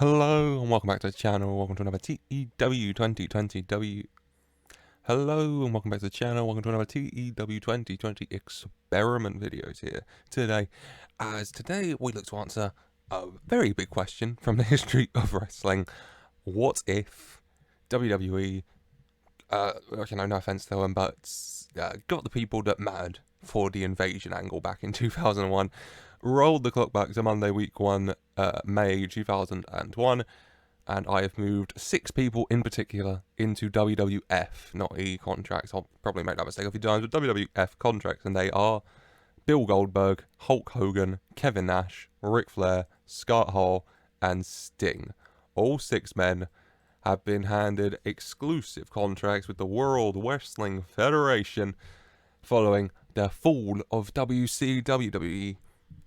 Hello and welcome back to the channel. Welcome to another TEW2020 Hello and welcome back to the channel. Welcome to another TEW2020 Experiment videos here today. As today we look to answer a very big question from the history of wrestling. What if WWE, no offense to them, but got the people that mattered for the invasion angle back in 2001, rolled the clock back to Monday week 1, May 2001, and I have moved 6 people in particular into WWF, not E contracts. I'll probably make that mistake a few times, but WWF contracts, and they are Bill Goldberg, Hulk Hogan, Kevin Nash, Ric Flair, Scott Hall, and Sting. All 6 men have been handed exclusive contracts with the World Wrestling Federation following the fall of WCW.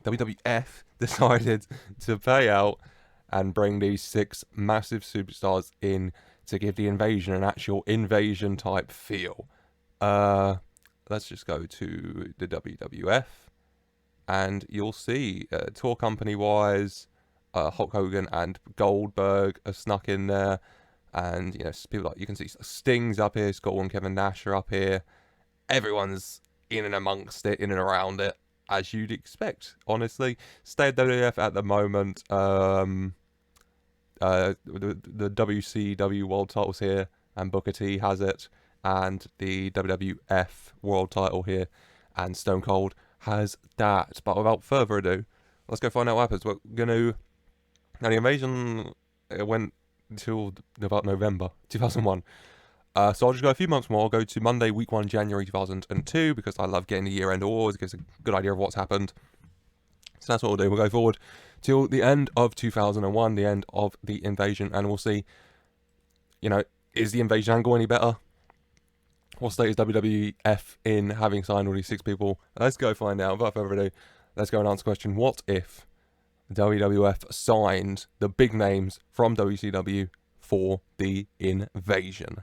WWF decided to pay out and bring these 6 massive superstars in to give the invasion an actual invasion type feel. Let's just go to the WWF and you'll see tour company wise, Hulk Hogan and Goldberg are snuck in there, and people like, you can see Sting's up here, Scott and Kevin Nash are up here. Everyone's in and amongst it, in and around it, as you'd expect, honestly. Stay at WWF at the moment. The WCW world title's here, and Booker T has it, and the WWF world title here, and Stone Cold has that. But without further ado, let's go find out what happens. We're gonna. Now the invasion went until about November 2001. So I'll just go a few months more. I'll go to Monday, week 1, January 2002, because I love getting the year-end awards. It gives a good idea of what's happened. So that's what we'll do. We'll go forward till the end of 2001, the end of the invasion, and we'll see, is the invasion angle any better? What state is WWF in, having signed all these 6 people? Let's go find out. Without further ado, let's go and answer the question, what if WWF signed the big names from WCW for the invasion?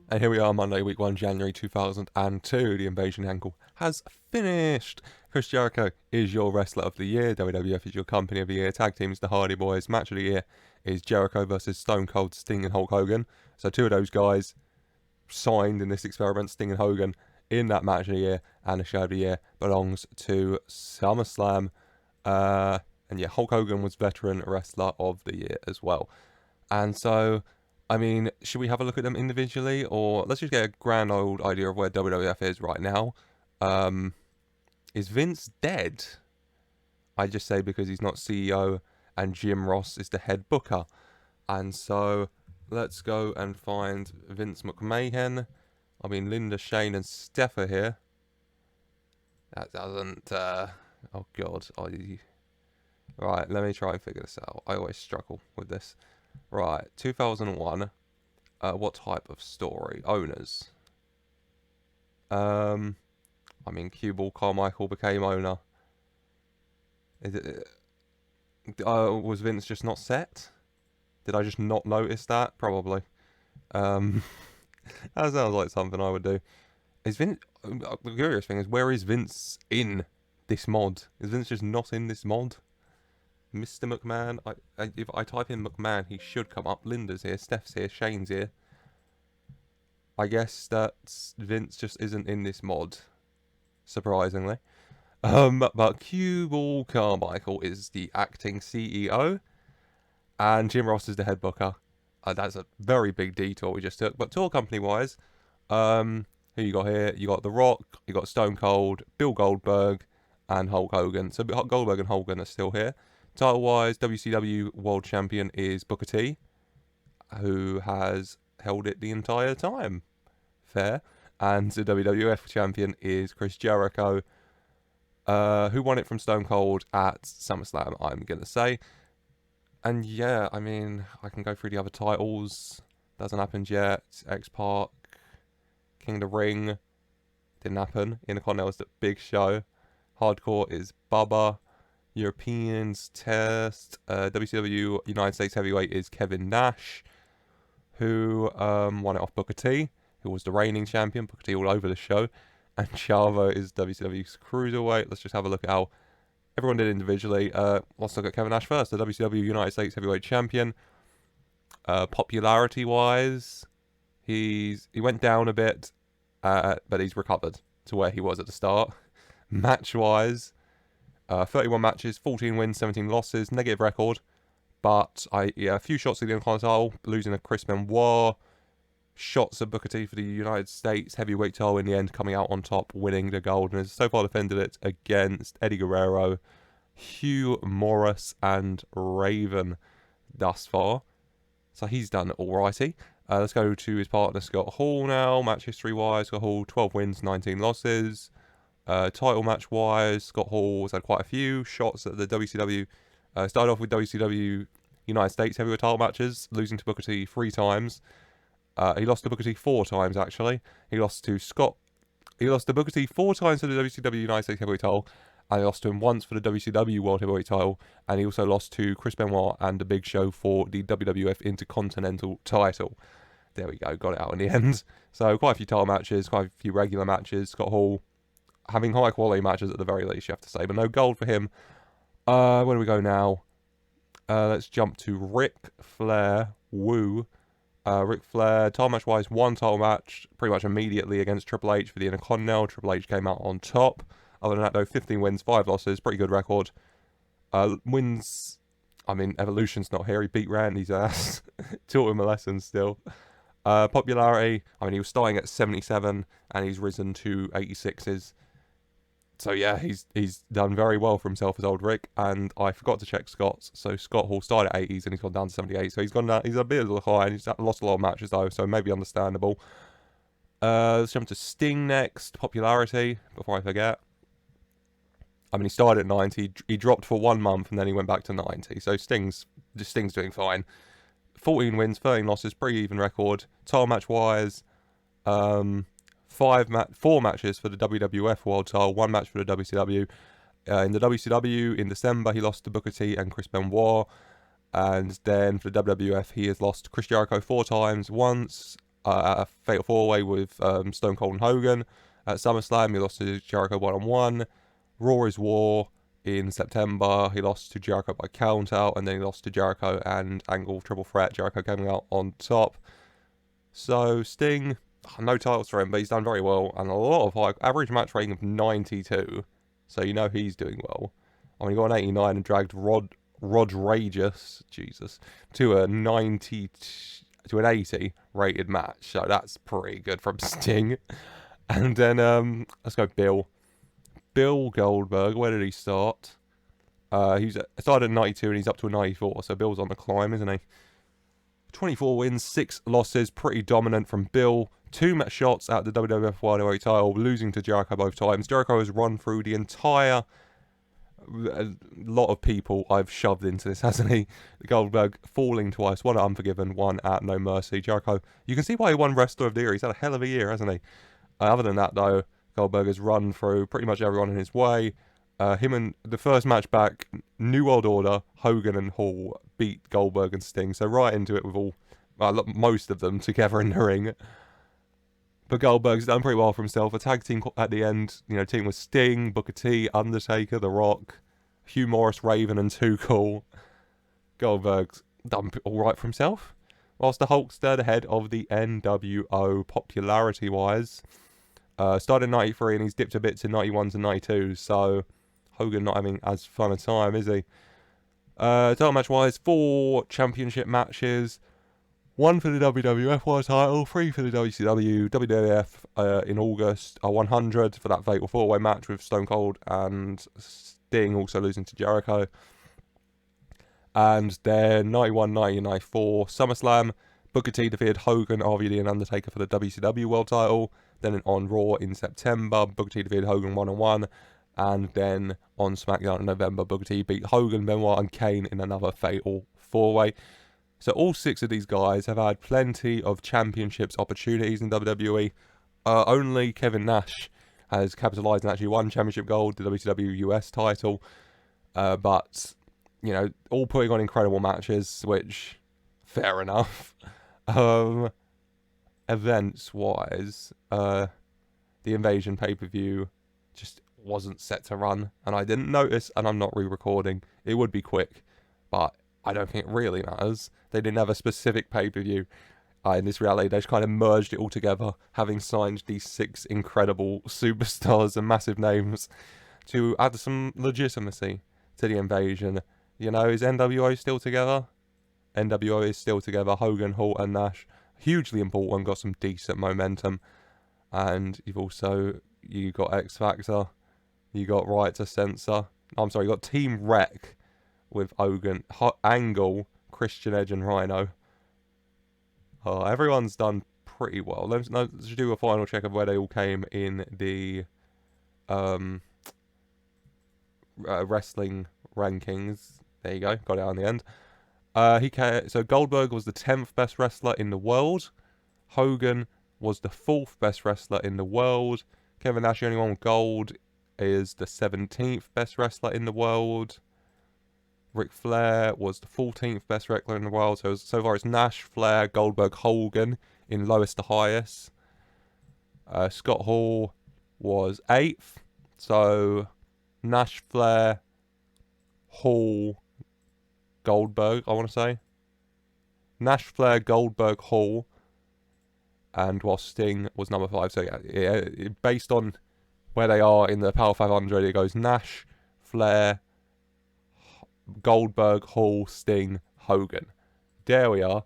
And here we are, Monday, week 1, January 2002. The invasion angle has finished. Chris Jericho is your wrestler of the year. WWF is your company of the year. Tag teams, the Hardy Boys. Match of the year is Jericho versus Stone Cold, Sting and Hulk Hogan. So 2 of those guys signed in this experiment, Sting and Hogan, in that match of the year. And the show of the year belongs to SummerSlam. And yeah, Hulk Hogan was veteran wrestler of the year as well. And so, I mean, should we have a look at them individually, or let's just get a grand old idea of where WWF is right now? Is Vince dead? I just say because he's not CEO and Jim Ross is the head booker. And so let's go and find Vince McMahon. I mean, Linda, Shane and Steph are here. That doesn't, oh God. Right, let me try and figure this out. I always struggle with this. Right, 2001. What type of story? Owners. I mean, Cue Ball Carmichael became owner. Is it? Was Vince just not set? Did I just not notice that? Probably. That sounds like something I would do. Is Vince? The curious thing is, where is Vince in this mod? Is Vince just not in this mod? Mr. McMahon. If I type in McMahon, he should come up. Linda's here, Steph's here, Shane's here. I guess that Vince just isn't in this mod, surprisingly. But Cue Ball Carmichael is the acting CEO, and Jim Ross is the head booker. That's a very big detour we just took. But tour company-wise, who you got here? You got The Rock, you got Stone Cold, Bill Goldberg, and Hulk Hogan. So Goldberg and Hogan are still here. Title-wise, WCW World Champion is Booker T, who has held it the entire time. Fair. And the WWF Champion is Chris Jericho, who won it from Stone Cold at SummerSlam, I'm going to say. And yeah, I mean, I can go through the other titles. Doesn't happen yet. X-Pac, King of the Ring. Didn't happen. Intercontinental is the big show. Hardcore is Bubba. Europeans test. WCW United States Heavyweight is Kevin Nash, who won it off Booker T, who was the reigning champion. Booker T all over the show. And Chavo is WCW's Cruiserweight. Let's just have a look at how everyone did individually. Let's look at Kevin Nash first, the WCW United States Heavyweight Champion. Popularity-wise, he went down a bit, but he's recovered to where he was at the start. Match-wise, 31 matches, 14 wins, 17 losses, negative record. But a few shots at the Intercontinental, losing to Chris Benoit. Shots at Booker T for the United States Heavyweight title, in the end coming out on top, winning the gold, and has so far defended it against Eddie Guerrero, Hugh Morris, and Raven thus far. So he's done alrighty. Let's go to his partner Scott Hall now. Match history wise, Scott Hall 12 wins, 19 losses. Title match wise, Scott Hall has had quite a few shots at the WCW. Started off with WCW United States Heavyweight title matches, losing to Booker T 3 times. He lost to Booker T 4 times actually. He lost to Booker T 4 times for the WCW United States Heavyweight title, and he lost to him once for the WCW World Heavyweight title, and he also lost to Chris Benoit and The Big Show for the WWF Intercontinental title. There we go, got it out in the end. So quite a few title matches, quite a few regular matches. Scott Hall having high quality matches at the very least, you have to say, but no gold for him. Where do we go now? Let's jump to Ric Flair. Woo. Ric Flair, title match wise, one title match pretty much immediately against Triple H for the Intercontinental. Triple H came out on top. Other than that, though, 15 wins, 5 losses, pretty good record. Wins, I mean, Evolution's not here. He beat Randy's ass. Taught him a lesson still. Popularity, I mean, he was starting at 77 and he's risen to 86s. So yeah, he's done very well for himself as old Rick, and I forgot to check Scott's. So Scott Hall started at 80s and he's gone down to 78. So he's gone down. He's a bit of a high, and he's lost a lot of matches though, so maybe understandable. Let's jump to Sting next. Popularity, before I forget. I mean, he started at 90. He dropped for 1 month and then he went back to 90. So Sting's doing fine. 14 wins, 13 losses, pretty even record. Title match wise, 4 matches for the WWF World Title, 1 match for the WCW. In the WCW, in December, he lost to Booker T and Chris Benoit. And then for the WWF, he has lost to Chris Jericho 4 times. Once at a Fatal 4-Way with Stone Cold and Hogan. At SummerSlam, he lost to Jericho 1-on-1. Raw is War in September. He lost to Jericho by count out. And then he lost to Jericho and Angle Triple Threat. Jericho coming out on top. So, Sting, no titles for him, but he's done very well, and a lot of high average match rating of 92, so you know he's doing well. I mean, he got an 89 and dragged Rodrageous, Jesus, to a 90 to an 80 rated match, so that's pretty good from Sting. And then let's go Bill Goldberg. Where did he start? He started at 92 and he's up to a 94, so Bill's on the climb, isn't he? 24 wins, 6 losses, pretty dominant from Bill. 2 match shots at the WWF World Heavyweight title, losing to Jericho both times. Jericho has run through the entire... A lot of people I've shoved into this, hasn't he? Goldberg falling twice, 1 at Unforgiven, 1 at No Mercy. Jericho, you can see why he won Wrestler of the Year. He's had a hell of a year, hasn't he? Other than that, though, Goldberg has run through pretty much everyone in his way. Him and the first match back, New World Order, Hogan and Hall beat Goldberg and Sting. So right into it with most of them together in the ring. But Goldberg's done pretty well for himself. A tag team at the end, team with Sting, Booker T, Undertaker, The Rock, Hugh Morris, Raven, and Too Cool. Goldberg's done all right for himself. Whilst the Hulkster, the head of the NWO popularity-wise, started in 93 and he's dipped a bit to 91s and 92s. So Hogan not having as fun a time, is he? Title match-wise, 4 championship matches. 1 for the WWF World title, 3 for the WCW, WWF in August, 100 for that Fatal 4-Way match with Stone Cold and Sting also losing to Jericho. And then 91, 90, 94, SummerSlam, Booker T defeated Hogan, RVD and Undertaker for the WCW World title. Then on Raw in September, Booker T defeated Hogan 1-on-1. And then on SmackDown in November, Booker T beat Hogan, Benoit and Kane in another Fatal 4-Way. So all 6 of these guys have had plenty of championships opportunities in WWE. Only Kevin Nash has capitalised and actually won championship gold, the WCW US title. But, all putting on incredible matches, which, fair enough. Events-wise, the Invasion pay-per-view, just wasn't set to run, and I didn't notice, and I'm not re-recording. It would be quick, but I don't think it really matters. They didn't have a specific pay-per-view. In this reality, they just kind of merged it all together, having signed these 6 incredible superstars and massive names to add some legitimacy to the invasion. You know, is NWO still together? NWO is still together. Hogan, Hulk, and Nash, hugely important, got some decent momentum. And you got X Factor, you got Right to Censor. I'm sorry, you got Team Wreck with Hogan, Angle, Christian Edge, and Rhino. Everyone's done pretty well. Let's do a final check of where they all came in the wrestling rankings. There you go, got it on the end. So Goldberg was the 10th best wrestler in the world. Hogan was the 4th best wrestler in the world. Kevin Nash, the only one with gold, is the 17th best wrestler in the world. Ric Flair was the 14th best wrestler in the world. So far it's Nash, Flair, Goldberg, Hogan in lowest to highest. Scott Hall was 8th. So Nash, Flair, Hall, Goldberg, I want to say. Nash, Flair, Goldberg, Hall. And while Sting was number 5. So yeah, based on where they are in the Power 500, it goes Nash, Flair, Goldberg, Hall, Sting, Hogan. There we are.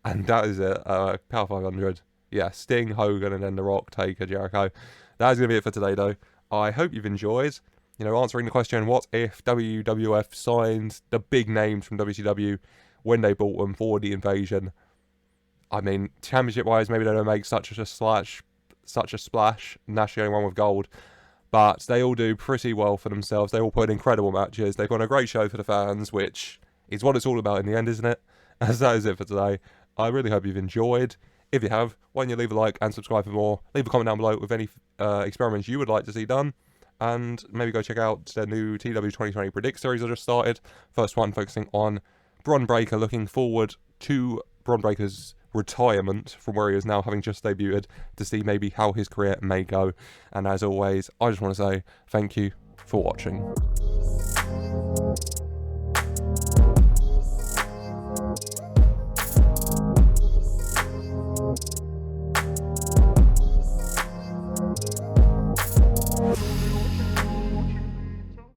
And that is it. Power 500. Yeah, Sting, Hogan, and then The Rock, Taker, Jericho. That is going to be it for today, though. I hope you've enjoyed, answering the question, what if WWF signed the big names from WCW when they bought them for the invasion? I mean, championship-wise, maybe they don't make such a splash. Nash the only one with gold. But they all do pretty well for themselves. They all put in incredible matches. They've got a great show for the fans, which is what it's all about in the end, isn't it? As that is it for today. I really hope you've enjoyed. If you have, why don't you leave a like and subscribe for more. Leave a comment down below with any experiments you would like to see done. And maybe go check out their new TEW2020 Predict series I just started. First one focusing on Bron Breakker. Looking forward to Bron Breakker's retirement from where he is now, having just debuted, to see maybe how his career may go. And as always, I just want to say thank you for watching.